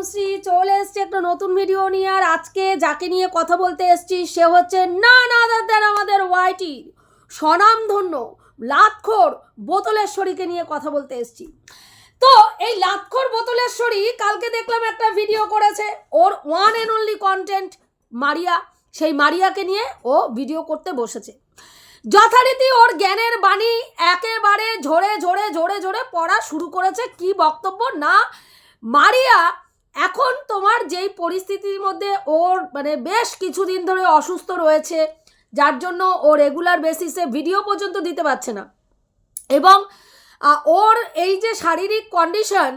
তনুশ্রী চলে এসছে একটা নতুন ভিডিও নিয়ে। আর আজকে যাকে নিয়ে কথা বলতে এসছি সে হচ্ছে না দেন আমাদের ওয়াইটি স্বনামধন্য লাতখোর বোতলেশ্বরীকে নিয়ে কথা বলতে এসছি। তো এই লাতখোর বোতলেশ্বরী কালকে দেখলাম একটা ভিডিও করেছে, ওর one and only content Maria, সেই মারিয়াকে নিয়ে ও ভিডিও করতে বসেছে। যথারীতি ওর জ্ঞানের বাণী একেবারে ঝরে ঝরে ঝরে ঝরে পড়া শুরু করেছে। কি বক্তব্য না, মারিয়া এখন তোমার যেই পরিস্থিতির মধ্যে ওর মানে বেশ কিছুদিন ধরে অসুস্থ রয়েছে, যার জন্য ও রেগুলার বেসিসে ভিডিও পর্যন্ত দিতে পারছে না, এবং ওর এই যে শারীরিক কন্ডিশন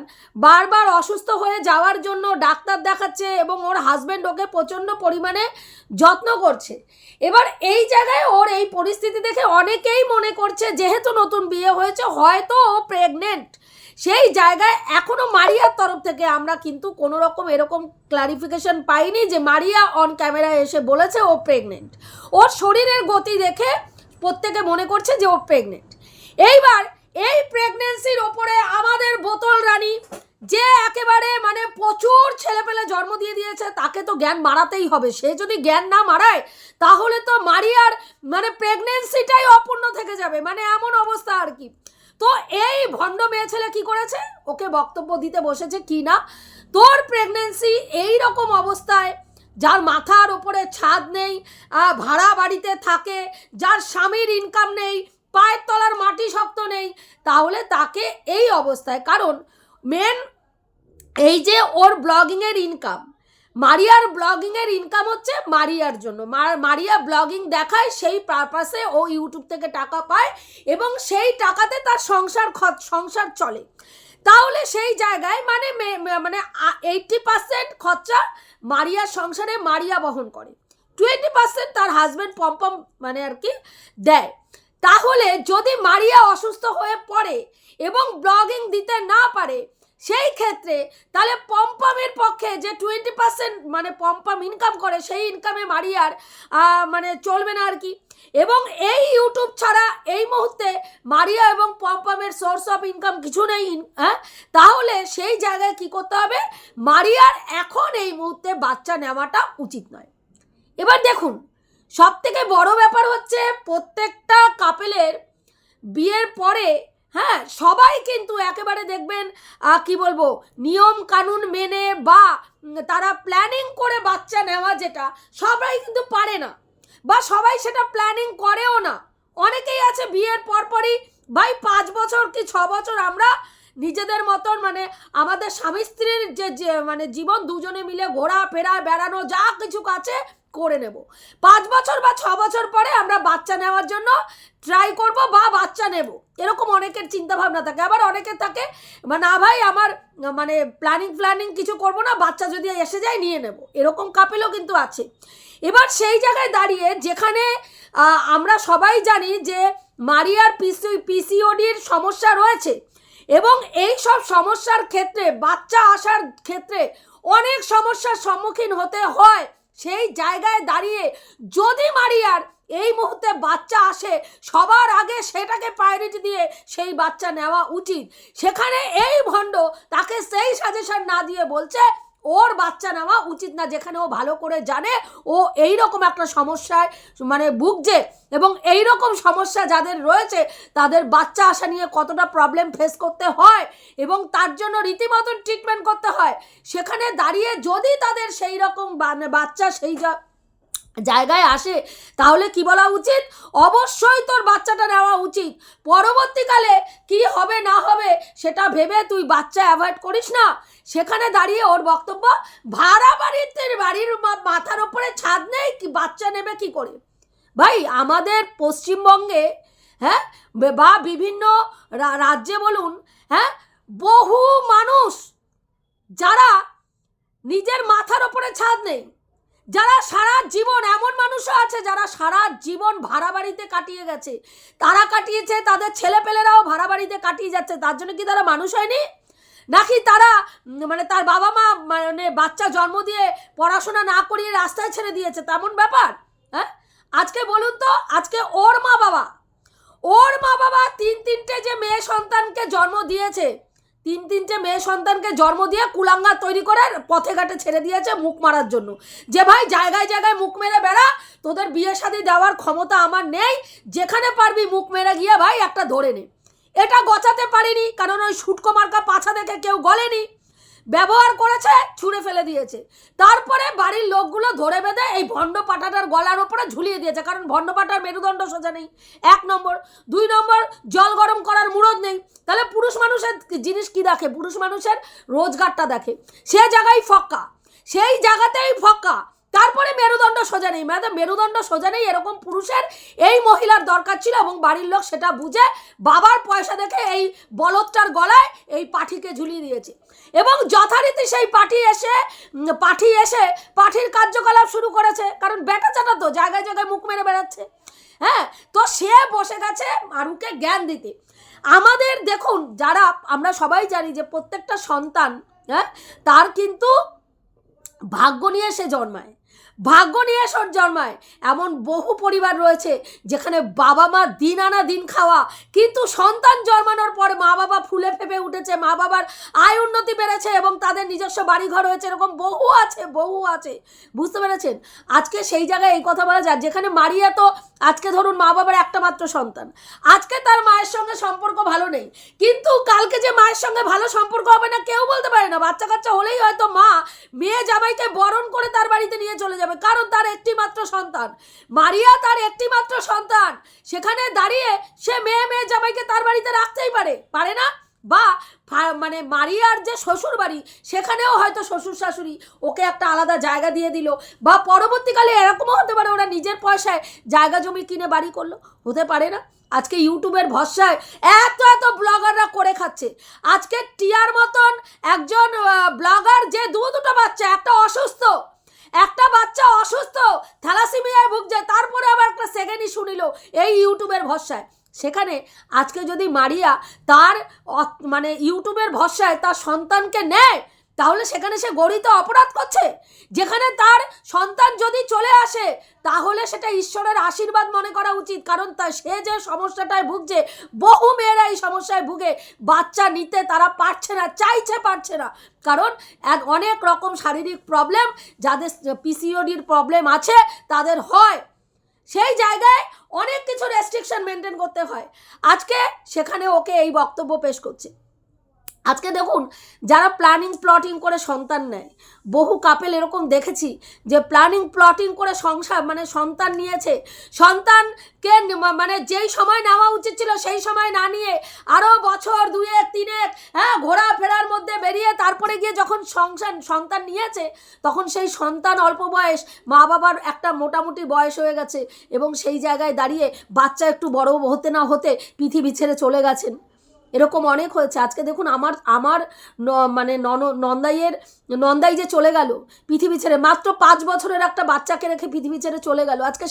বারবার অসুস্থ হয়ে যাওয়ার জন্য ডাক্তার দেখাচ্ছে এবং ওর হাজব্যান্ড ওকে প্রচণ্ড পরিমাণে যত্ন করছে। এবার এই জায়গায় ওর এই পরিস্থিতি দেখে অনেকেই মনে করছে যেহেতু নতুন বিয়ে হয়েছে হয়তো ও প্রেগনেন্ট। সেই জায়গায় এখনও মারিয়ার তরফ থেকে আমরা কিন্তু কোনো রকম এরকম ক্লারিফিকেশন পাইনি যে মারিয়া অন ক্যামেরায় এসে বলেছে ও প্রেগনেন্ট। ওর শরীরের গতি দেখে প্রত্যেকে মনে করছে যে ও প্রেগনেন্ট। এইবার এই প্রেগনেন্সির ওপরে আমাদের বোতল রানী যে একেবারে মানে প্রচুর ছেলেপেলে জন্ম দিয়ে দিয়েছে, তাকে তো জ্ঞান মারাতেই হবে। সে যদি জ্ঞান না মারায় তাহলে তো মারিয়ার মানে প্রেগনেন্সিটাই অপূর্ণ থেকে যাবে, মানে এমন অবস্থা আর কি। তো এই ভণ্ড মেয়ে ছেলে কি করেছে, ওকে বক্তব্য দিতে বসেছে কি না তোর প্রেগনেন্সি এই রকম অবস্থায়, যার মাথার ওপরে ছাদ নেই, ভাড়া বাড়িতে থাকে, যার স্বামীর ইনকাম নেই, পায়ের তলার মাটি শক্ত নেই, তাহলে তাকে এই অবস্থায়, কারণ মেন এই যে ওর ব্লগিংয়ের ইনকাম, মারিয়ার ব্লগিংয়ের ইনকাম হচ্ছে মারিয়ার জন্য, মারিয়া ব্লগিং দেখায়, সেই পারপাসে ও ইউটিউব থেকে টাকা পায় এবং সেই টাকাতে তার সংসার চলে। তাহলে সেই জায়গায় মানে 80% খরচা মারিয়ার সংসারে মারিয়া বহন করে, 20% তার হাজব্যান্ড পম্পম মানে আর কি দেয়। তাহলে যদি মারিয়া অসুস্থ হয়ে পড়ে এবং ব্লগিং দিতে না পারে, সেই ক্ষেত্রে তাহলে পম্পমের পক্ষে যে 20% মানে পম্পম ইনকাম করে, সেই ইনকামে মারিয়ার মানে চলবে না আর কি। এবং এই ইউটিউব ছাড়া এই মুহূর্তে মারিয়া এবং পম্পমের সোর্স অফ ইনকাম কিছু নেই। হ্যাঁ, তাহলে সেই জায়গায় কি করতে হবে, মারিয়ার এখন এই মুহূর্তে বাচ্চা নেওয়াটা উচিত নয়। এবার দেখুন, সব থেকে বড় ব্যাপার হচ্ছে প্রত্যেকটা কাপেলের বিয়ের পরে হ্যাঁ সবাই কিন্তু একেবারে দেখবেন কি বলবো নিয়ম কানুন মেনে বা তারা প্ল্যানিং করে বাচ্চা নেওয়া, যেটা সবাই কিন্তু পারে না বা সবাই সেটা প্ল্যানিং করেও না। অনেকেই আছে বিয়ের পরপরই ভাই 5 বছর কি 6 বছর আমরা নিজেদের মতন মানে আমাদের স্বামী স্ত্রীর যে মানে জীবন দুজনে মিলে ঘোরা ফেরা বেড়ানো যা কিছু আছে করে নেব, 5 বছর বা 6 বছর পরে আমরা বাচ্চা নেওয়ার জন্য ট্রাই করব বা বাচ্চা নেব, এরকম অনেকের চিন্তা ভাবনা থাকে। আবার অনেকের থাকে না ভাই আমার মানে প্ল্যানিং কিছু করব না, বাচ্চা যদি এসে যায় নিয়ে নেব, এরকম কাপেলও কিন্তু আছে। এবার সেই জায়গায় দাঁড়িয়ে যেখানে আমরা সবাই জানি যে মারিয়ার পিসিওডির সমস্যা রয়েছে এবং এই সব সমস্যার ক্ষেত্রে বাচ্চা আসার ক্ষেত্রে অনেক সমস্যার সম্মুখীন হতে হয়, সেই জায়গায় দাঁড়িয়ে যদি মারিয়ার এই মুহূর্তে বাচ্চা আসে সবার আগে সেটাকে প্রায়োরিটি দিয়ে সেই বাচ্চা নেওয়া উচিত। সেখানে এই ভণ্ড তাকে সেই সাজেশন না দিয়ে বলছে ওর বাচ্চা নেওয়া উচিত না, যেখানে ও ভালো করে জানে ও এই রকম একটা সমস্যায় মানে ভুগছে এবং এই রকম সমস্যা যাদের রয়েছে তাদের বাচ্চা আসা নিয়ে কতটা প্রবলেম ফেস করতে হয় এবং তার জন্য রীতিমতন ট্রিটমেন্ট করতে হয়। সেখানে দাঁড়িয়ে যদি তাদের সেই রকম বাচ্চা সেই জায়গায় আসে তাহলে কি বলা উচিত, অবশ্যই তোর বাচ্চাটা নেওয়া উচিত। পরবর্তীকালে কি হবে না হবে সেটা ভেবে তুই বাচ্চা অ্যাভয়েড করিস না। সেখানে দাঁড়িয়ে ওর বক্তব্য ভাড়া বাড়ির মাথার ওপরে ছাদ নেই, কি বাচ্চা নেবে কি করে। ভাই আমাদের পশ্চিমবঙ্গে হ্যাঁ বা বিভিন্ন রাজ্যে বলুন হ্যাঁ বহু মানুষ যারা নিজের মাথার ওপরে ছাদ নেই, যারা সারা জীবন, এমন মানুষও আছে যারা সারা জীবন ভাড়া বাড়িতে কাটিয়ে গেছে, তারা কাটিয়েছে, তাদের ছেলেপেলেরাও ভাড়া বাড়িতে কাটিয়ে যাচ্ছে, তার জন্য কি তারা মানুষ হয়নি? নাকি তারা মানে তার বাবা মা মানে বাচ্চা জন্ম দিয়ে পড়াশোনা না করিয়ে রাস্তায় ছেড়ে দিয়েছে, তেমন ব্যাপার? হ্যাঁ, আজকে বলুন তো, আজকে ওর মা বাবা 3-3টে যে মেয়ে সন্তানকে জন্ম দিয়েছে তিনটে মেয়ে সন্তানকে জন্ম দিয়ে কুলাঙ্গা তৈরি করে পথে ঘাটে ছেড়ে দিয়েছে মুখ মারার জন্য, যে ভাই জায়গায় জায়গায় মুখ মেরে বেড়া, তোদের বিয়ে শাদী দেওয়ার ক্ষমতা আমার নেই, যেখানে পারবি মুখ মেরে গিয়ে ভাই একটা ধরে নে। এটা গচাতে পারিনি, কারণ ওই সুটকো মার্কা পাছা দেখে কেউ গলেনি, ব্যবহার করেছে, ছুঁড়ে ফেলে দিয়েছে। তারপরে বাড়ির লোকগুলো ধরে বেঁধে এই ভণ্ড পাঠাটার গলার ওপরে ঝুলিয়ে দিয়েছে, কারণ ভণ্ড পাঠার মেরুদণ্ড সোজা নেই, 1 নম্বর। 2 নম্বর, জল গরম করার মুরদ নেই। তাহলে পুরুষ মানুষের জিনিস কি দেখে? পুরুষ মানুষের রোজগারটা দেখে, সে জায়গায় ফক্কা, সেই জায়গাতেই ফক্কা। তারপরে মেরুদণ্ড সোজা নেই, মানে মেরুদণ্ড সোজা নেই এরকম পুরুষের এই মহিলার দরকার ছিল, এবং বাড়ির লোক সেটা বুঝে বাবার পয়সা দেখে এই বলদটার গলায় এই পাঠিকে ঝুলিয়ে দিয়েছে। এবং যথারীতি সেই পাঠি এসে পাঠির কার্যকলাপ শুরু করেছে, কারণ বেটা চাটা তো জায়গায় জায়গায় মুখ মেরে বেড়াচ্ছে। হ্যাঁ, তো সে বসে গেছে মারুকে জ্ঞান দিতে। আমাদের দেখুন, যারা আমরা সবাই জানি যে প্রত্যেকটা সন্তান, হ্যাঁ, তার কিন্তু ভাগ্য নিয়ে সে জন্মায়, ভাগ্য নিয়ে সর জন্মায়। এমন বহু পরিবার রয়েছে যেখানে বাবা মা দিন আনা দিন খাওয়া, কিন্তু সন্তান জন্মানোর পরে মা বাবা ফুলে ফেপে উঠেছে, মা বাবার আয় উন্নতি বেড়েছে এবং তাদের নিজস্ব বাড়িঘর হয়েছে, এরকম বহু আছে। বুঝতে পেরেছেন? আজকে সেই জায়গায় এই কথা বলা যায়, যেখানে মারিয়া তো আজকে ধরুন মা বাবার একটা মাত্র সন্তান, আজকে তার মায়ের সঙ্গে সম্পর্ক ভালো নেই, কিন্তু কালকে যে মায়ের সঙ্গে ভালো সম্পর্ক হবে না কেউ বলতে পারে না। বাচ্চা কাচ্চা হলেই হয়তো মা মেয়ে জামাইকে বরণ করে তার বাড়িতে নিয়ে চলে যাবে, কারণ তার একটি মাত্র সন্তান। মারিয়া তার একটি মাত্র সন্তান, সেখানে দাঁড়িয়ে সে মেয়ে জামাইকে তার বাড়িতে রাখতেই পারে না। বা মানে মারিয়ার যে শ্বশুর বাড়ি, সেখানেও হয়তো শ্বশুর শাশুড়ি ওকে একটা আলাদা জায়গা দিয়ে দিল, বা পরবর্তীকালে এরকমও হতে পারে ওরা নিজের পয়সায় জায়গা জমি কিনে বাড়ি করলো, হতে পারে না। আজকে ইউটিউবের ভরসায় এত ব্লগাররা করে খাচ্ছে। আজকে টিয়ার মতন একজন ব্লগার, যে দুটো বাচ্চা, একটা বাচ্চা অসুস্থ থ্যালাসেমিয়ায় ভুগছে, তারপরে আবার একটা সেকেন্ডই শুনিল এই ইউটিউবের ভরসায়। সেখানে আজকে যদি মারিয়া তার মানে ইউটিউবের ভরসায় তার সন্তানকে নেয়, তাহলে সেখানে সে গরিত অপরাধ করছে। যেখানে তার সন্তান যদি চলে আসে, তাহলে সেটা ঈশ্বরের আশীর্বাদ মনে করা উচিত, কারণ সে যে সমস্যাটায় ভুগছে, বহু মেয়েরা এই সমস্যায় ভুগে বাচ্চা নিতে তারা পারছে না, পারছে না, কারণ অনেক রকম শারীরিক প্রবলেম, যাদের পিসিওডির প্রবলেম আছে তাদের হয়, সেই জায়গায় অনেক কিছু রেস্ট্রিকশন মেনটেন করতে হয়। আজকে সেখানে ওকে এই বক্তব্য পেশ করছে। আজকে দেখুন, যারা প্ল্যানিং করে সন্তান নেয়, বহু কাপেল এরকম দেখেছি যে প্ল্যানিং করে সন্তান নিয়েছে, সন্তানকে মানে যেই সময় নেওয়া উচিত ছিল সেই সময় না নিয়ে আরও বছর 2-3 ঘোরাফেরার মধ্যে বেরিয়ে তারপরে গিয়ে যখন সন্তান নিয়েছে, তখন সেই সন্তান অল্প বয়স, মা বাবার একটা মোটামুটি বয়স হয়ে গেছে, এবং সেই জায়গায় দাঁড়িয়ে বাচ্চা একটু বড় হতে না হতে পৃথিবী ছেড়ে চলে গেছেন। এরকম অনেক হয়েছে। আজকে দেখুন, আমার মানে নন্দাই যে চলে গেল পৃথিবী ছেড়ে, মাত্র 5 বছরের একটা বাচ্চাকে রেখে পৃথিবী ছেড়ে চলে গেল। আজকে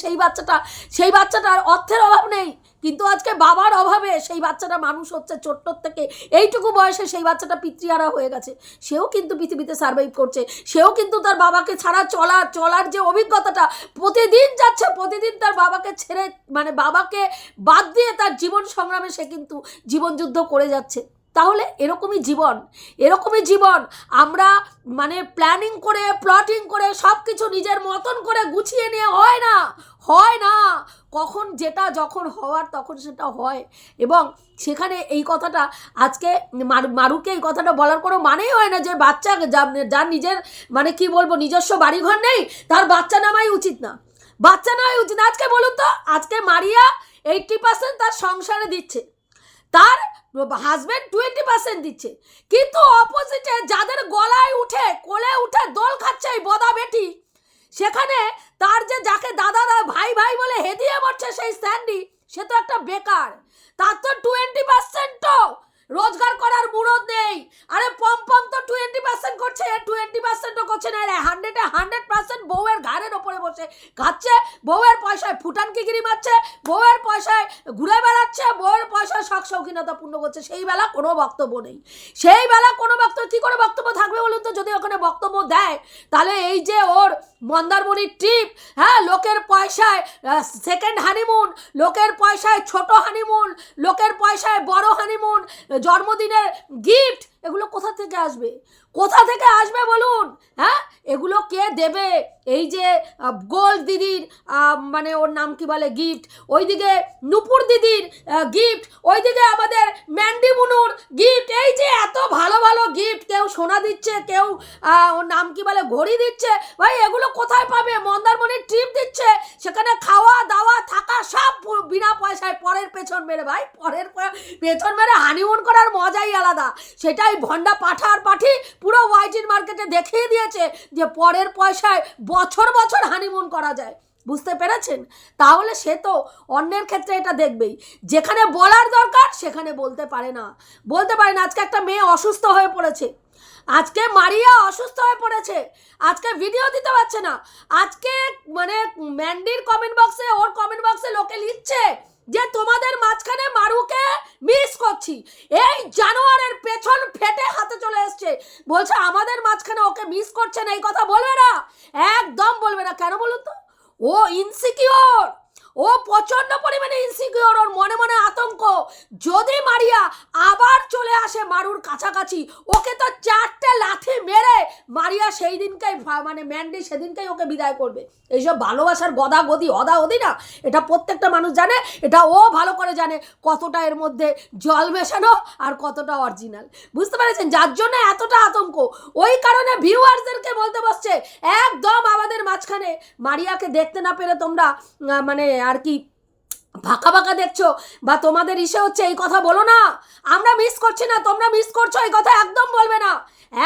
সেই বাচ্চাটার অর্থের অভাব নেই, কিন্তু আজকে বাবার অভাবে সেই বাচ্চাটা মানুষ হচ্ছে ছোট্ট থেকে, এইটুকু বয়সে সেই বাচ্চাটা পিতৃহারা হয়ে গেছে। সেও কিন্তু পৃথিবীতে সার্ভাইভ করছে, সেও কিন্তু তার বাবাকে ছাড়া চলার যে অভিজ্ঞতাটা প্রতিদিন যাচ্ছে, প্রতিদিন তার বাবাকে ছেড়ে মানে বাবাকে বাদ দিয়ে তার জীবন সংগ্রামে সে কিন্তু জীবনযুদ্ধ করে যাচ্ছে। তাহলে এরকমই জীবন আমরা মানে প্লটিং করে সব কিছু নিজের মতন করে গুছিয়ে নিয়ে হয় না। কখন যেটা যখন হওয়ার তখন সেটা হয়। এবং সেখানে এই কথাটা আজকে মারুকে এই কথাটা বলার কোনো মানেই হয় না যে বাচ্চা যার নিজের মানে কি বলবো নিজস্ব বাড়িঘর নেই, তার বাচ্চা নেওয়াই উচিত না। আজকে বলুন তো, আজকে মারিয়া 80% তার সংসারে দিচ্ছে, তার হাজব্যান্ড 20% দিচ্ছে, কিন্তু অপোজিটে যাদের কোলে উঠে দোল খাচ্ছে এই বদা বেটি, সেখানে তার যাকে দাদা ভাই বলে হেদিয়ে মরছে সেই স্যান্ডি, সে তো একটা বেকার, তার তো 20% রোজগার করার মুরদ নেই। আরে পম তো 20% করছে, করছে, 20%ও করছে না, 100% বউয়ের ঘাড়ের ওপরে বসে খাচ্ছে, বউয়ের পয়সায় ফুটানকিগিরি মারছে, বউয়ের পয়সায় ঘুরে বেড়াচ্ছে, বউয়ের পয়সায় শখ শৌখিনতা পূর্ণ করছে। সেই বেলা কোনো বক্তব্য নেই, সেই বেলা কোনো বক্তব্য, কী করে বক্তব্য থাকবে বলুন তো? যদি ওখানে বক্তব্য দেয় তাহলে এই যে ওর মন্দারমণির ট্রিপ, হ্যাঁ, লোকের পয়সায় সেকেন্ড হানিমুন, লোকের পয়সায় ছোট হানিমুন, লোকের পয়সায় বড় হানিমুন, জন্মদিনের গিফট, এগুলো কোথা থেকে আসবে? কোথা থেকে আসবে বলুন? হ্যাঁ, এগুলো কে দেবে? এই যে গোল্ড দিদির মানে ওর নাম কি বলে গিফট, ওইদিকে নুপুর দিদির গিফট, ওইদিকে আমাদের ম্যান্ডি মুনুর গিফট, এই যে এত ভালো ভালো গিফট, কেউ সোনা দিচ্ছে, কেউ ওর নাম কি বলে ঘড়ি দিচ্ছে, ভাই এগুলো কোথায় পাবে? মন্দারমণির ট্রিপ দিচ্ছে, সেখানে খাওয়া দাওয়া থাকা সব বিনা পয়সায়, পরের পেছন মেরে, ভাই পরের পেছন মেরে হানিমুন করার মজাই আলাদা। সেটাই ভন্ডা পাঠা আর পাঠি পুরো ওয়াইটির মার্কেটে দেখিয়ে দিয়েছে যে পরের পয়সায় বছর বছর হানিমুন করা যায়। বুঝতে পেরেছেন? তাহলে সে তো অন্যের ক্ষেত্রে এটা দেখবেই, যেখানে বলার দরকার সেখানে বলতে পারে না, বলতে পারে না। আজকে একটা মেয়ে অসুস্থ হয়ে পড়েছে, আজকে মারিয়া অসুস্থ হয়ে পড়েছে, আজকে ভিডিও দিতে পারছে না, আজকে মানে ম্যান্ডির কমেন্ট বক্সে, ওর কমেন্ট বক্সে লোকে লিখছে যে তোমাদের মাঝখানে মারুকে মিস করছি। এই জানোয়ারের পেছন ফেটে হাতে চলে এসছে, বলছে আমাদের মাঝখানে ওকে মিস করছে না। এই কথা বলবে না, একদম বলবে না। কেন বলুন তো? ও ইনসিকিওর, ও প্রচন্ড পরিমাণে ইনসিকিওর, ওর মনে মনে আতঙ্ক। যদি মারিয়া আবার চলে আসে মারুর কাছাকাছি, ওকে তো 4টে লাথি মেরে মারিয়া সেই দিনকেই, মানে ম্যান্ডি সেদিনকেই ওকে বিদায় করবে। এইসব ভালোবাসার গদা গদি হদা হদি না, এটা প্রত্যেকটা মানুষ জানে, এটা ও ভালো করে জানে কতটা এর মধ্যে জল মেশানো আর কতটা অরিজিনাল। বুঝতে পেরেছেন? যার জন্য এতটা আতঙ্ক, ওই কারণে ভিউয়ার্সদেরকে বলতে বসছে একদম আমাদের মাঝখানে মারিয়াকে দেখতে না পেরে তোমরা মানে আর কি ফাঁকা ফাঁকা দেখছো, বা তোমাদের ইসে হচ্ছে, এই কথা বলো না। আমরা মিস করছি না, তোমরা মিস করছো, এই কথা একদম বলবে না,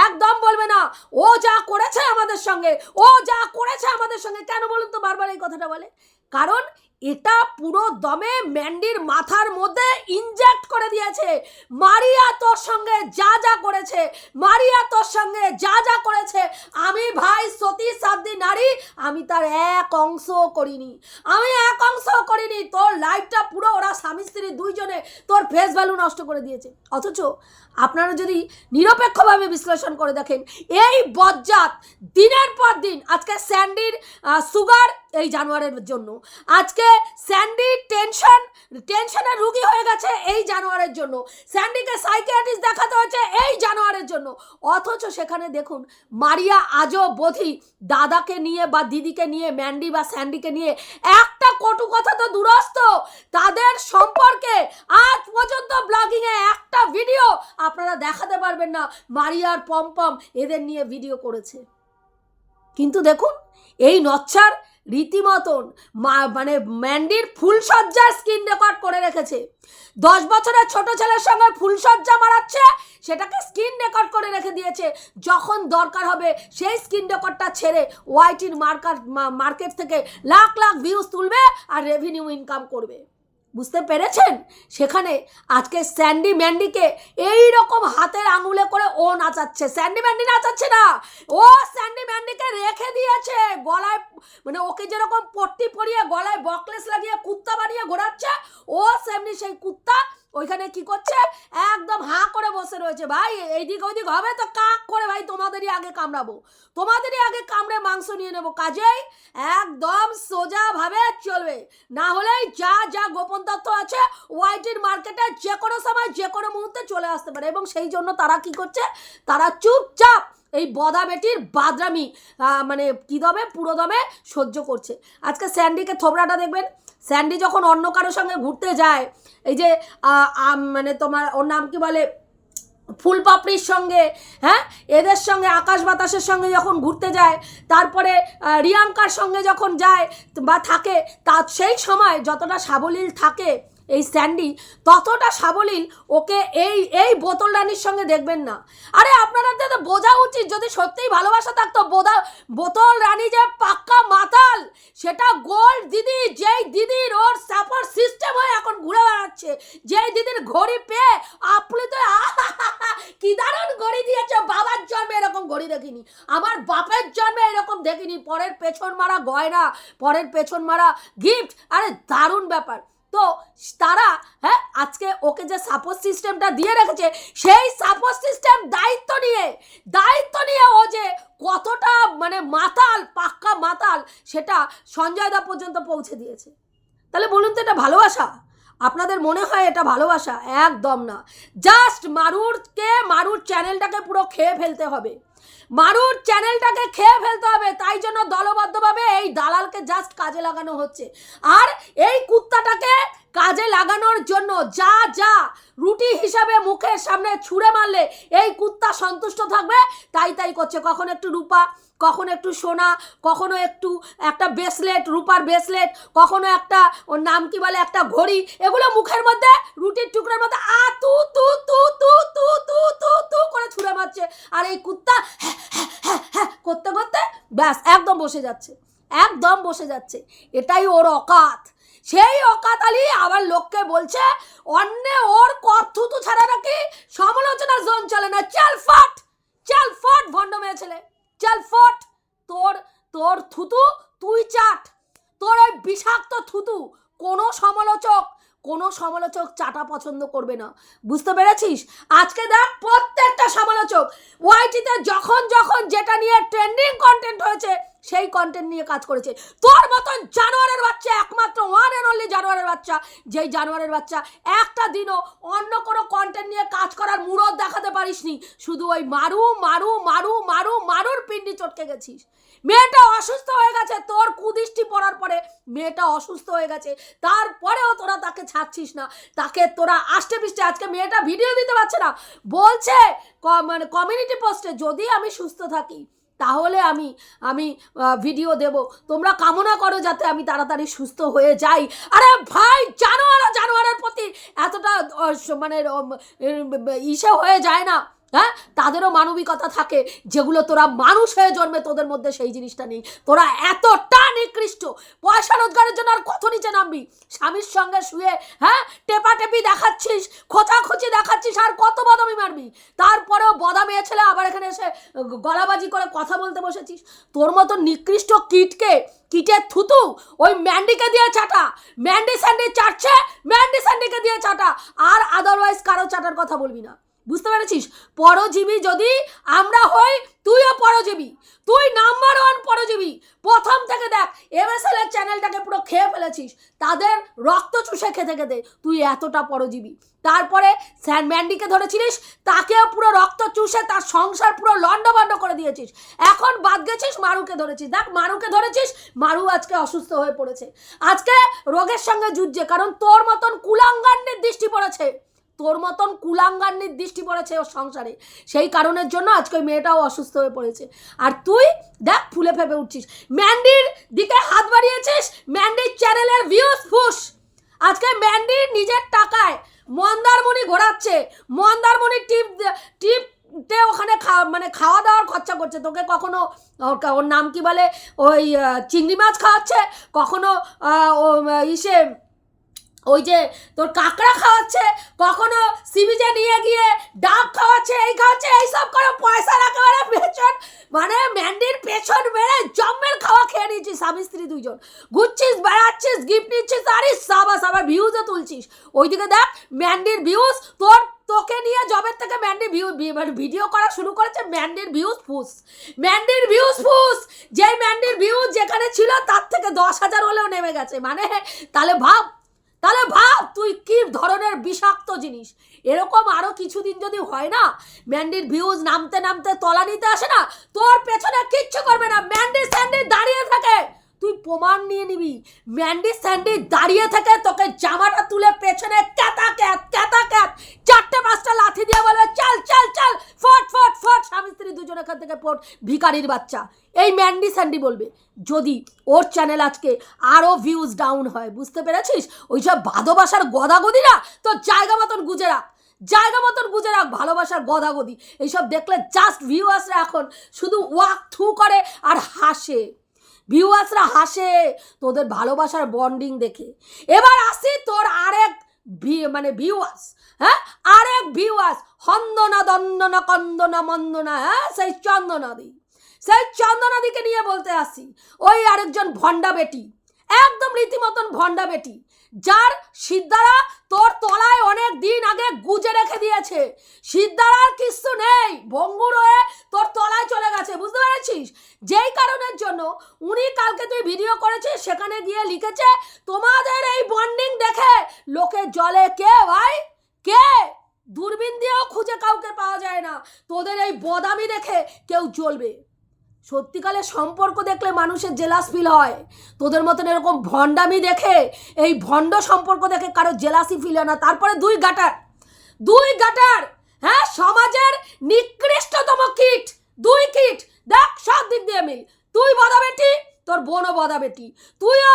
একদম বলবে না। ও যা করেছে আমাদের সঙ্গে, ও যা করেছে আমাদের সঙ্গে। কেন বলুন তো বারবার এই কথাটা বলে? কারণ এটা পুরো দমে ম্যান্ডির মাথার মধ্যে ইনজেক্ট করে দিয়েছে। মারিয়া তোর সঙ্গে যা যা করেছে, মারিয়া তোর সঙ্গে যা যা করেছে, আমি ভাই সতী সাধ্বী নারী, আমি তার এক অংশ করিনি, আমি এক অংশ করিনি। তোর লাইফটা পুরো ওরা স্বামী স্ত্রী দুইজনে তোর ফেস ভ্যালু নষ্ট করে দিয়েছে। অথচ আপনারা যদি নিরপেক্ষভাবে বিশ্লেষণ করে দেখেন, এই বজ্জাত দিনের পর দিন, আজকে স্যান্ডির সুগার এই জানোয়ারের জন্য, আজকে স্যান্ডি টেনশনের রুগী হয়ে গেছে এই জানোয়ারের জন্য, স্যান্ডিকে সাইকিয়াট্রিস্ট দেখাতে হয়েছে এই জানোয়ারের জন্য। অথচ সেখানে দেখুন মারিয়া আজও বোধি দাদাকে নিয়ে বা দিদিকে নিয়ে, ম্যান্ডি বা স্যান্ডিকে নিয়ে একটা কটু কথা তো দূরস্থ, তাদের সম্পর্কে আজ পর্যন্ত ব্লগিংয়ে একটা ভিডিও আপনারা দেখাতে পারবেন না মারিয়ার পম্পম এদের নিয়ে ভিডিও করেছে। কিন্তু দেখুন এই নচ্ছার রীতিমতন মানে ম্যান্ডির ফুলসজ্জার স্ক্রিন রেকর্ড করে রেখেছে। 10 বছরের ছোট ছেলের সঙ্গে ফুলসজ্জা মারাচ্ছে, সেটাকে স্ক্রিন রেকর্ড করে রেখে দিয়েছে। যখন দরকার হবে সেই স্ক্রিন রেকর্ডটা ছেড়ে ওয়াইটির মার্কেট থেকে লাখ লাখ ভিউজ তুলবে আর রেভিনিউ ইনকাম করবে। বুঝতে পেরেছেন? সেখানে আজকে স্যান্ডি ম্যান্ডিকে এই রকম হাতের আঙুলে করে ও নাচাচ্ছে। স্যান্ডি ম্যান্ডি নাচাচ্ছে না, ও স্যান্ডি ম্যান্ডিকে রেখে দিয়েছে গলায়, মানে ওকে যেরকম পট্টি পরিয়ে গলায় বকলেস লাগিয়ে কুত্তা বানিয়ে ঘোরাচ্ছে, ও সেমনি সেই কুত্তা ওইখানে কি করছে, একদম হাঁ করে বসে রয়েছে। ভাই এইদিক ওইদিক হবে তো কাক করে, ভাই তোমাদেরই আগে কামড়াবো, তোমাদেরই আগে কামড়ে মাংস নিয়ে নেবো। কাজেই একদম সোজাভাবে চলবে, না হলেই যা যা গোপন তথ্য আছে ওয়াইটির মার্কেটে যে কোনো সময় যে কোনো মুহূর্তে চলে আসতে পারে। এবং সেই জন্য তারা কি করছে, তারা চুপচাপ এই বদা বেটির বাদরামি মানে কি দমে পুরো দমে সহ্য করছে। আজকে স্যান্ডিকে থোবড়াটা দেখবেন, স্যান্ডি যখন অন্য কারোর সঙ্গে ঘুরতে যায়, এই যে মানে তোমার ওর নাম কি বলে ফুলপাপড়ির সঙ্গে, হ্যাঁ এদের সঙ্গে আকাশ বাতাসের সঙ্গে যখন ঘুরতে যায়, তারপরে রিয়াঙ্কার সঙ্গে যখন যায় বা থাকে, তা সেই সময় যতটা সাবলীল থাকে এই স্যান্ডি, ততটা সাবলীল ওকে এই বোতল রানীর সঙ্গে দেখবেন না। আরে আপনারা তো বোঝা উচিত, যদি সত্যিই ভালোবাসা থাকতো বোতল রানী যে পাক্কা মাতাল, সেটা গোল্ড দিদি, যেই দিদির ওর সাপোর্ট সিস্টেম হয়ে এখন ঘুরে বেড়াচ্ছে, যেই দিদির ঘড়ি পেয়ে আপ্লুত, কি দারুণ ঘড়ি দিয়েছে, বাবার জন্মে এরকম ঘড়ি দেখিনি, আমার বাপের জন্মে এরকম দেখিনি। পরের পেছন মারা গয়না, পরের পেছন মারা গিফট, আরে দারুণ ব্যাপার। তো তারা হ্যাঁ আজকে ওকে যে সাপোর্ট সিস্টেমটা দিয়ে রেখেছে, সেই সাপোর্ট সিস্টেম দায়িত্ব নিয়ে ও যে কতটা মানে মাতাল, পাক্কা মাতাল, সেটা সঞ্জয় দা পর্যন্ত পৌঁছে দিয়েছে। তাহলে বলুন তো এটা ভালোবাসা? আপনাদের মনে হয় এটা ভালোবাসা? একদম না। জাস্ট মারুর চ্যানেলটাকে পুরো খেয়ে ফেলতে হবে, মারুর চ্যানেলটাকে খেয়ে ফেলতে হবে। তাই জন্য দলবদ্ধভাবে এই দালালকে জাস্ট কাজে লাগানো হচ্ছে। আর এই কুত্তাটাকে কাজে লাগানোর জন্য যা যা রুটি হিসাবে মুখের সামনে ছুঁড়ে মারলে এই কুত্তা সন্তুষ্ট থাকবে, তাই করছে। কখনো একটু রূপা, কখনো একটু সোনা, কখনো একটু একটা ব্রেসলেট, রূপার ব্রেসলেট, কখনো একটা ওর নাম কি বলে একটা ঘড়ি, এগুলো মুখের মধ্যে রুটির টুকরার মধ্যে তু তু তু তু তু তু তু তু করে ছুঁড়ে মারছে। আর এই কুত্তা করতে করতে ব্যাস একদম বসে যাচ্ছে। এটাই ওর অকাত। সেই অকাত আলী আবার লোককে বলছে অন্যে ওর থুতু ছাড়া নাকি সমালোচনার জোন চলে না। চাল ফট ভণ্ড মেয়ে ছেলে, চাল ফট। তোর থুতু তুই চাট, তোর ওই বিষাক্ত থুতু কোনো সমালোচক চাটা পছন্দ করবে না, বুঝতে পেরেছিস? আজকে দেখ প্রত্যেকটা সমালোচক ওয়াইটিতে যখন যেটা নিয়ে ট্রেন্ডিং কন্টেন্ট হয়েছে সেই কন্টেন্ট নিয়ে কাজ করেছে। তোর মতন জানোয়ারের বাচ্চা, একমাত্র ওয়ান এন্ড অনলি জানোয়ারের বাচ্চা, যেই জানোয়ারের বাচ্চা একটা দিনও অন্য কোনো কন্টেন্ট নিয়ে কাজ করার মুরদ দেখাতে পারিসনি। শুধু ওই মারুর পিন্ডি চটকে গেছিস। মেয়েটা অসুস্থ হয়ে গেছে, তোর কুদৃষ্টি পড়ার পরে মেয়েটা অসুস্থ হয়ে গেছে, তারপরেও তোরা তাকে ছাড়ছিস না। তাকে তোরা আষ্টে পিষ্টে, আজকে মেয়েটা ভিডিও দিতে পারছে না, বলছে মানে কমিউনিটি পোস্টে যদি আমি সুস্থ থাকি তাহলে আমি ভিডিও দেব, তোমরা কামনা করো যাতে আমি তাড়াতাড়ি সুস্থ হয়ে যাই। আরে ভাই, জানোয়ারের প্রতি এতটা মানে ইসে হয়ে যায় না? হ্যাঁ, তাদেরও মানবিকতা থাকে, যেগুলো তোরা মানুষ হয়ে জন্মে তোদের মধ্যে সেই জিনিসটা নেই। তোরা এতটা নিকৃষ্ট, পয়সা রোজগারের জন্য আর কত নিচে নামবি? স্বামীর সঙ্গে শুয়ে হ্যাঁ টেপাটেপি দেখাচ্ছিস, খোঁচাখুচি দেখাচ্ছিস, আর কত বদামি মারবি? তারপরেও বদা মেয়ে ছেলে আবার এখানে এসে গলাবাজি করে কথা বলতে বসেছিস। তোর মতো নিকৃষ্ট কিটের থুতু ওই ম্যান্ডিকে দিয়ে চাটা, ম্যান্ডি স্যান্ডি চাটছে, ম্যান্ডি স্যান্ডিকে দিয়ে চাটা, আর আদারওয়াইজ কারো চাটার কথা বলবি না, বুঝতে পেরেছিস? পরজীবী যদি আমরা হই, তুইও পরজীবী, তুই নাম্বার 1 পরজীবী। প্রথম থেকে দেখ এমএসএল এর চ্যানেলটাকে পুরো খেয়ে ফেলেছিস, তাদের রক্ত চুষে খেতে তুই এতটা পরজীবী। তারপরে ম্যান্ডিকে ধরেছিলিস, তাকেও পুরো রক্ত চুষে তার সংসার পুরো লন্ডভন্ড করে দিয়েছিস। এখন বাদ গেছিস মারুকে ধরেছিস। দেখ মারুকে ধরেছিস, মারু আজকে অসুস্থ হয়ে পড়েছে, আজকে রোগের সঙ্গে যুদ্ধে, কারণ তোর মতন কুলাঙ্গান্যের দৃষ্টি পড়েছে ওর সংসারে। সেই কারণের জন্য আজকে মেয়েটাও অসুস্থ হয়ে পড়েছে। আর তুই দেখ ফুলে ফেপে উঠছিস, ম্যান্ডির দিকে হাত বাড়িয়েছিস, ম্যান্ডির চ্যানেলের ভিউজ ফুস। আজকে ম্যান্ডির নিজের টাকায় মন্দারমণি ঘোরাচ্ছে, মন্দারমণি টিপতে ওখানে মানে খাওয়া দাওয়ার খরচা করছে। তোকে কখনো ওর নাম কি বলে ওই চিংড়ি মাছ খাওয়াচ্ছে, কখনো ওই যে তোর কাঁকড়া খাওয়াচ্ছে, কখনো সিবিজে নিয়ে গিয়ে ডাব খাওয়াচ্ছে, এইসব করে পয়সার একেবারে পেছন, মানে ম্যান্ডির পেছন মেরে জম্মের খাওয়া খেয়ে নিচ্ছিস। স্বামী স্ত্রী দুইজন ঘুরছিস, বেড়াচ্ছিস, গিফট নিচ্ছিস, আরে সাবাস, আবার ভিউজও তুলছিস। ওইদিকে দেখ ম্যান্ডির ভিউজ, তোকে নিয়ে জবের থেকে ম্যান্ডি ভিডিও করা শুরু করেছে, ম্যান্ডির ভিউজ ফুস। যেই ম্যান্ডির ভিউজ যেখানে ছিল তার থেকে 10,000 হলেও নেমে গেছে। মানে তাহলে ভাব তুই কি ধরনের বিষাক্ত জিনিস। এরকম আরো কিছুদিন যদি হয় না, ম্যান্ডির ভিউজ নামতে তলা নিতে আসে না, তোর পেছনে কিচ্ছু করবে না। ম্যান্ডি স্যান্ডি দাঁড়িয়ে থাকে, তুই প্রমাণ নিয়ে নিবি। ম্যান্ডি স্যান্ডি দাঁড়িয়ে থেকে তোকে জামাটা তুলে পেছনে ক্যাতা ক্যাত 4-5টা লাথি দিয়ে বলবে চল ফট, স্বামী স্ত্রী দুজন এখান থেকে পড়, ভিখারির বাচ্চা। এই ম্যান্ডি স্যান্ডি বলবে যদি ওর চ্যানেল আজকে আরো ভিউজ ডাউন হয়, বুঝতে পেরেছিস? ওইসব ভালোবাসার গদাগদি না, তো জায়গা মতন গুজে রাখ, ভালোবাসার গদাগদি এইসব দেখলে জাস্ট ভিউয়ার্সরা এখন শুধু ওয়াক থু করে আর হাসে, তোদের ভালোবাসার বন্ডিং দেখে। এবার আসি তোর আরেক মানে ভিউয়ার্স, হ্যাঁ আরেক ভিউয়ার্স হন্দনা দন্দনা কন্দনা মন্দনা, হ্যাঁ সেই চন্দনাদিকে নিয়ে বলতে আসি, ওই আরেকজন ভণ্ডা বেটি, একদম রীতিমতন ভণ্ডা বেটি, যার সিদ্ধারা তোর তলায় অনেক দিন আগে গুজে রেখে দিয়েছে। সিদ্ধারার কিছু নেই, ভঙ্গুর হয়ে তোর তলায় চলে গেছে, বুঝতে পেরেছিস? যেই কারণের জন্য উনি কালকে তুই ভিডিও করেছিস, সেখানে গিয়ে লিখেছে তোমাদের এই বন্ডিং দেখে লোকে জলে কে ভাই কে, দূরবীন দিয়েও খুঁজে কাউকে পাওয়া যায় না, তোদের এই বদামি দেখে কেউ জ্বলবে। সত্যিকালের সম্পর্ক দেখলে মানুষের জেলাস ফিল হয়, তোদের মতন এরকম ভণ্ডামি দেখে, এই ভণ্ড সম্পর্ক দেখে কারো জেলাসি ফিল হয় না। তারপরে দুই গাটার, হ্যাঁ সমাজের নিকৃষ্টতম কীট, দুই কীট, দেখ সব দিক দিয়ে মিল, তুই বদা বেটি, তোর বোনও বদা বেটি, তুইও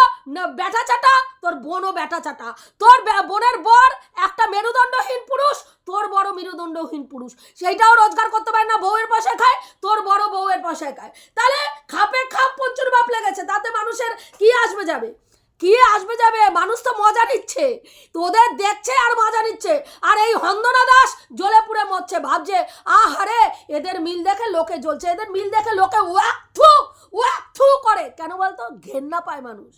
ব্যাটা চাটা, তোর বোনও ব্যাটা চাটা, তোর বোনের বর একটা মেরুদণ্ডহীন পুরুষ, তোর বড় মেরুদণ্ডহীন পুরুষ, সেইটাও রোজগার করতে পারে না, বউয়ের পয়সায় খায়, তোর বড় বউয়ের পয়সায় খায়। তাহলে খাপে খাপ প্রচুর বাপ লেগেছে, তাতে মানুষের কি আসবে যাবে? মানুষ তো মজা নিচ্ছে, তোদের দেখছে আর মজা নিচ্ছে, আর এই হন্দনা দাস জ্বলে পুড়ে মরছে, ভাবছে আহারে এদের মিল দেখে লোকে জ্বলছে, এদের মিল দেখে লোকে ওয়াক থু করে। কেন বলতো? ঘেন্না পায় মানুষ,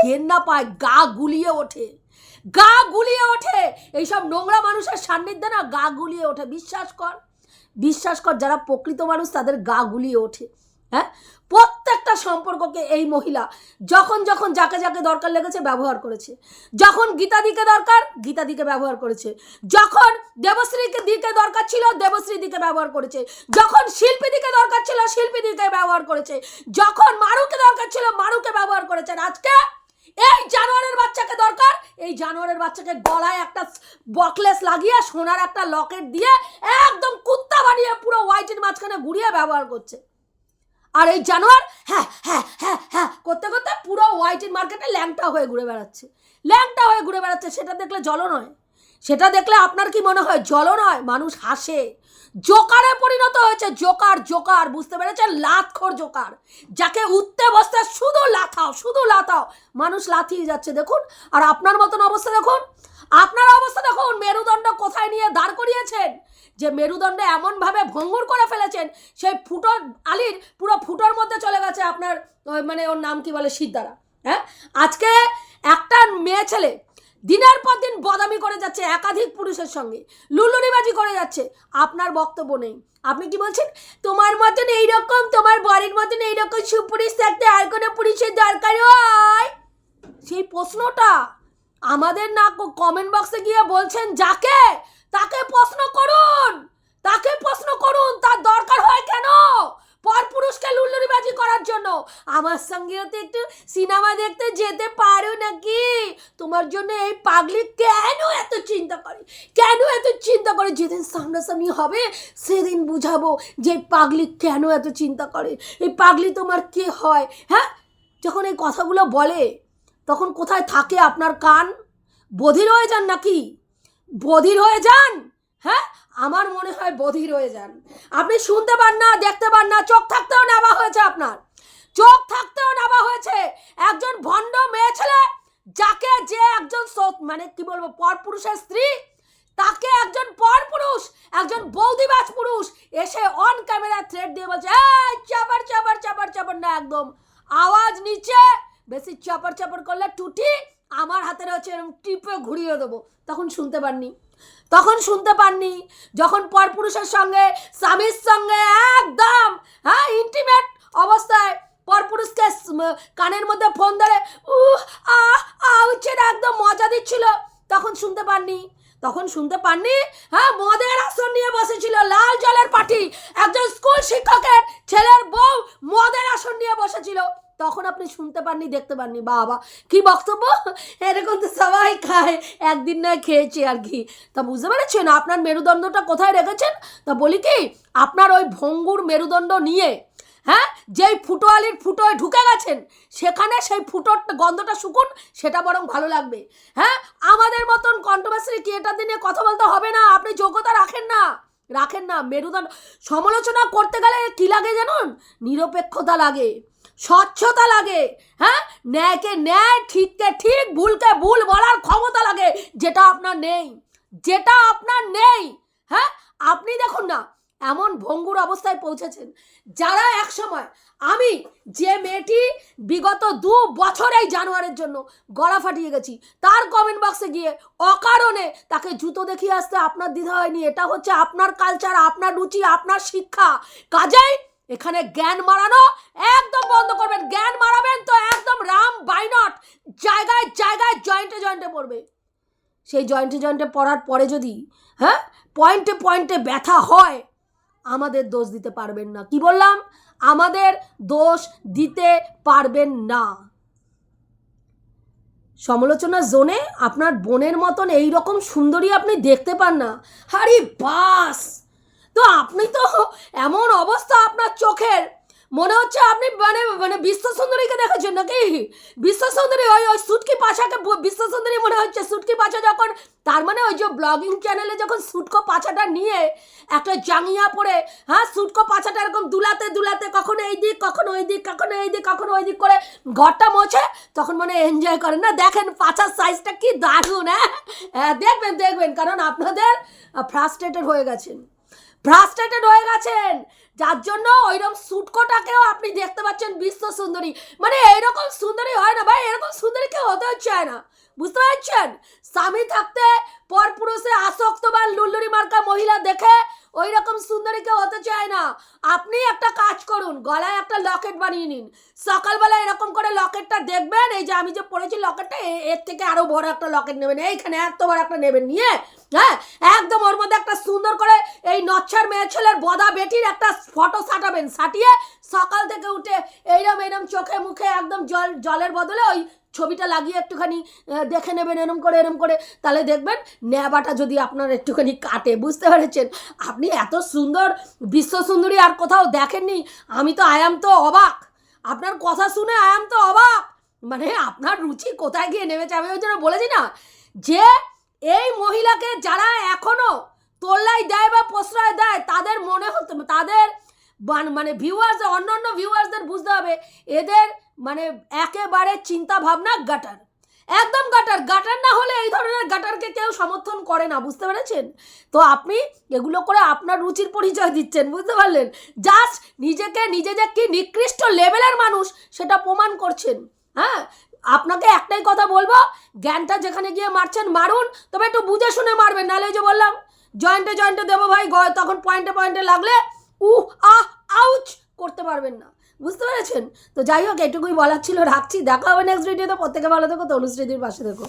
ঘেন্না পায়, গা গুলিয়ে ওঠে এইসব নোংরা মানুষের সান্নিধ্যে না, গা গুলিয়ে ওঠে। বিশ্বাস কর যারা প্রকৃত মানুষ তাদের গা গুলিয়ে ওঠে। হ্যাঁ, প্রত্যেকটা সম্পর্ককে এই মহিলা যখন যাকে দরকার লেগেছে ব্যবহার করেছে, যখন গীতাদিকে দরকার গীতাদিকে ব্যবহার করেছে, যখন দেবশ্রীকে দিকে দরকার ছিল দেবশ্রী দিকে ব্যবহার করেছে, যখন শিল্পী দিকে দরকার ছিল শিল্পী দিকে ব্যবহার করেছে, যখন মারুকে দরকার ছিল মারুকে ব্যবহার করেছেন। আজকে এই জানোয়ারের বাচ্চাকে দরকার, এই জানোয়ারের বাচ্চাকে গলায় একটা বকলেস লাগিয়ে সোনার একটা লকেট দিয়ে একদম কুত্তা বানিয়ে পুরো হোয়াইটের মাঝখানে ঘুরিয়ে ব্যবহার করছে। আর এই জানোয়ার হ্যাঁ করতে পুরো হোয়াইটের মার্কেটে ল্যাংটা হয়ে ঘুরে বেড়াচ্ছে। সেটা দেখলে জল নয়? সেটা দেখলে আপনার কি মনে হয় জল নয়? মানুষ হাসে, জোকারে পরিণত হয়েছে, জোকার বুঝতে পেরেছেন? লাতখোর জোকার, যাকে উঠতে বসতে শুধু লাথাও, মানুষ লাথিয়ে যাচ্ছে। দেখুন, আর আপনার মতন অবস্থা দেখুন, মেরুদণ্ড কোথায় নিয়ে দাঁড় করিয়েছেন, যে মেরুদণ্ড এমনভাবে ভঙ্গুর করে ফেলেছেন, সেই ফুটোর আলির পুরো ফুটোর মধ্যে চলে গেছে আপনার, মানে ওর নাম কি বলে, সিদ্ধারা। হ্যাঁ, আজকে একটা মেয়ে ছেলে দিনের পর দিন বদামি করে যাচ্ছে একাধিক পুরুষের সঙ্গে, লুলুরিবাজি করে যাচ্ছে, আপনার বক্তব্য নেই। আপনি কি বলছেন? তোমার মতন এইরকম, তোমার বাড়ির মতন এইরকম সুপুরুষ থাকতে আর কোনো পুরুষের দরকার হয়? সেই প্রশ্নটা আমাদের না কমেন্ট বক্সে গিয়ে বলছেন, যাকে তাকে প্রশ্ন করুন, তার দরকার হয় কেন পরপুরুষকে লুল্লুরিবাজি করার জন্য? আমার সঙ্গেও তো একটু সিনেমা দেখতে যেতে পারো নাকি? তোমার জন্য এই পাগলি কেন এত চিন্তা করে? যেদিন সামনাসামনি হবে সেদিন বুঝাবো যে পাগলি কেন এত চিন্তা করে, এই পাগলি তোমার কে হয়? হ্যাঁ, যখন এই কথাগুলো বলে তখন কোথায় থাকে আপনার কান? বধির হয়ে যান নাকি? হ্যাঁ, আমার মনে হয় বধির হয়ে যান। আপনি শুনতে পান না, দেখতে পান না, চোখ থাকতেও নেওয়া হয়েছে একজন ভণ্ড মেয়ে ছেলে, যাকে যে একজন মানে কি বলবো পরপুরুষের স্ত্রী, তাকে একজন পরপুরুষ, একজন বৌদিবাজ পুরুষ এসে অন ক্যামেরা থ্রেট দিয়ে বলছে চাপার না, একদম আওয়াজ নিচে, বেশি চাপার করলে টুটি আমার হাতে রয়েছে, এরকম টিপে ঘুরিয়ে দেবো। তখন শুনতে পাননি যখন পরপুরুষের সঙ্গে, স্বামীর সঙ্গে একদম ইন্টিমেট অবস্থায় পরপুরুষকে কানের মধ্যে ফোন ধরে একদম মজা দিচ্ছিল, তখন শুনতে পাননি। হ্যাঁ, মদের আসন নিয়ে বসেছিল, লাল জলের পার্টি, একজন স্কুল শিক্ষকের ছেলের বউ মদের আসন নিয়ে বসেছিল, তখন আপনি শুনতে পাননি, দেখতে পাননি। বাবা কি বক্তব্য! এরকম তো সবাই খায়, একদিন নয় খেয়েছে আর কি। তা বুঝতে পেরেছেন আপনার মেরুদণ্ডটা কোথায় রেখেছেন? তা বলি কি, আপনার ওই ভঙ্গুর মেরুদণ্ড নিয়ে, হ্যাঁ, যেই ফুটোয়ালির ফুটোয় ঢুকে গেছেন, সেখানে সেই ফুটোর গন্ধটা শুকুন, সেটা বরং ভালো লাগবে। হ্যাঁ, আমাদের মতন কন্ট্রোভার্সি ক্রিয়েটার দিনে কথা বলতে হবে না, আপনি যোগ্যতা রাখেন না। মেরুদণ্ড সমালোচনা করতে গেলে কি লাগে জানুন? নিরপেক্ষতা লাগে। স্বচ্ছতা লাগে, হ্যাঁ, ন্যায়কে ন্যায়, ঠিককে ঠিক, ভুলকে ভুল বলার ক্ষমতা লাগে, যেটা আপনার নেই, যেটা আপনার নেই। হ্যাঁ, আপনি দেখুন না এমন ভঙ্গুর অবস্থায় পৌঁছেছেন, যারা এক সময়, আমি যে মেয়েটি বিগত 2 বছর এই জানোয়ারের জন্য গলা ফাটিয়ে গেছি, তার কমেন্ট বক্সে গিয়ে অকারণে তাকে জুতো দেখিয়ে আসতে আপনার দ্বিধা হয়নি। এটা হচ্ছে আপনার কালচার, আপনার রুচি, আপনার শিক্ষা। কাজেই এখানে জ্ঞান মারানো একদম বন্ধ করবেন। জ্ঞান মারাবেন তো একদম রাম বাইনট জায়গায় জায়গায় জয়েন্টে জয়েন্টে পড়বে। সেই জয়েন্টে জয়েন্টে পড়ার পরে যদি হ্যাঁ পয়েন্টে পয়েন্টে ব্যথা হয়, আমাদের দোষ দিতে পারবেন না। কি বললাম? আমাদের দোষ দিতে পারবেন না। সমালোচনার জোনে আপনার বোনের মতন এই রকম সুন্দরী আপনি দেখতে পান না। আরে বাস, তো আপনি তো এমন অবস্থা আপনার চোখের, মনে হচ্ছে আপনি মানে মানে বিশ্ব সুন্দরীকে দেখেছেন নাকি? বিশ্ব সুন্দরী ওই ওই সুটকি পাছাকে বিশ্ব সুন্দরী মনে হচ্ছে। সুটকি পাছা যখন, তার মানে ওই যে ব্লগিং চ্যানেলে যখন সুটকো পাছাটা নিয়ে একটা জাঙ্গিয়া পরে, হ্যাঁ, সুটকো পাছাটা এরকম দুলাতে দুলাতে কখনো এই দিক কখনো ওই দিক, কখনো এই দিক কখনো ওই দিক করে ঘরটা মোছে, তখন মানে এনজয় করেন না? দেখেন পাছার সাইজটা কি দারুণ। হ্যাঁ, দেখবেন দেখবেন, কারণ আপনাদের ফ্রাস্ট্রেটেড হয়ে গেছেন, ফ্রাস্ট্রেটেড হয়ে গেছেন, যার জন্য ওইরকম সুটকোটাকেও আপনি দেখতে পাচ্ছেন বিশ্ব সুন্দরী। মানে এইরকম সুন্দরী হয় না ভাই, এরকম সুন্দরী কেউ হতে চায় না, বুঝতে পারছেন? স্বামী থাকতে পরপুরুষে আসক্ত বা লুল্লুরি মার্কা মহিলা দেখে ওই রকম সুন্দরী কেউ হতে চায় না। আপনি একটা কাজ করুন, গলায় একটা লকেট বানিয়ে নিন, সকালবেলা এরকম করে লকেটটা দেখবেন, এই যে আমি যে পরেছি লকেটটা, এর থেকে আরো বড় একটা লকেট নেবেন, এইখানে এত বড় একটা নেবেন, নিয়ে হ্যাঁ একদম ওর মধ্যে একটা সুন্দর করে এই নচ্ছার মেয়ে ছেলের বদা বেটির একটা ফটো সাটাবেন, সাটিয়ে সকাল থেকে উঠে এইরম এইরম চোখে মুখে একদম জলের বদলে ওই ছবিটা লাগিয়ে একটুখানি দেখে নেবেন এরম করে, তাহলে দেখবেন ন্যাবাটা যদি আপনার একটুখানি কাটে। বুঝতে পেরেছেন? আপনি এত সুন্দর বিশ্ব সুন্দরী আর কোথাও দেখেননি। আমি তো আয়াম তো অবাক, আপনার কথা শুনে আয়াম তো অবাক। মানে আপনার রুচি কোথায় গিয়ে নেমেছে। আমি ওই জন্য বলেছি না, যে এই মহিলাকে যারা এখনো তোল্লাই দেয় বা প্রশ্রয় দেয়, তাদের মনে হতো, তাদের মানে ভিউয়ার্স, অন্য ভিউয়ার্সদের বুঝতে হবে এদের মানে একেবারে চিন্তা ভাবনা গাটার, একদম গাটার। গাটার না হলে এই ধরনের গাটারকে কেউ সমর্থন করে না, বুঝতে পেরেছেন? তো আপনি এগুলো করে আপনার রুচির পরিচয় দিচ্ছেন, বুঝতে পারলেন? জাস্ট নিজেকে নিজে যে কি নিকৃষ্ট লেভেলের মানুষ সেটা প্রমাণ করছেন। হ্যাঁ, আপনাকে একটাই কথা বলবো, জ্ঞানটা যেখানে গিয়ে মারছেন মারুন, তবে একটু বুঝে শুনে মারবেন, নাহলে যে বললাম জয়েন্টে জয়েন্টে দেবো ভাই, তখন পয়েন্টে পয়েন্টে লাগলে আউচ করতে পারবেন না, বুঝতে পেরেছেন? তো যাই হোক, এটুকুই বলার ছিল, রাখছি। দেখা হবে নেক্সট ভিডিওতে। প্রত্যেকে ভালো থেকো, তনুশ্রীদির পাশে থেকো।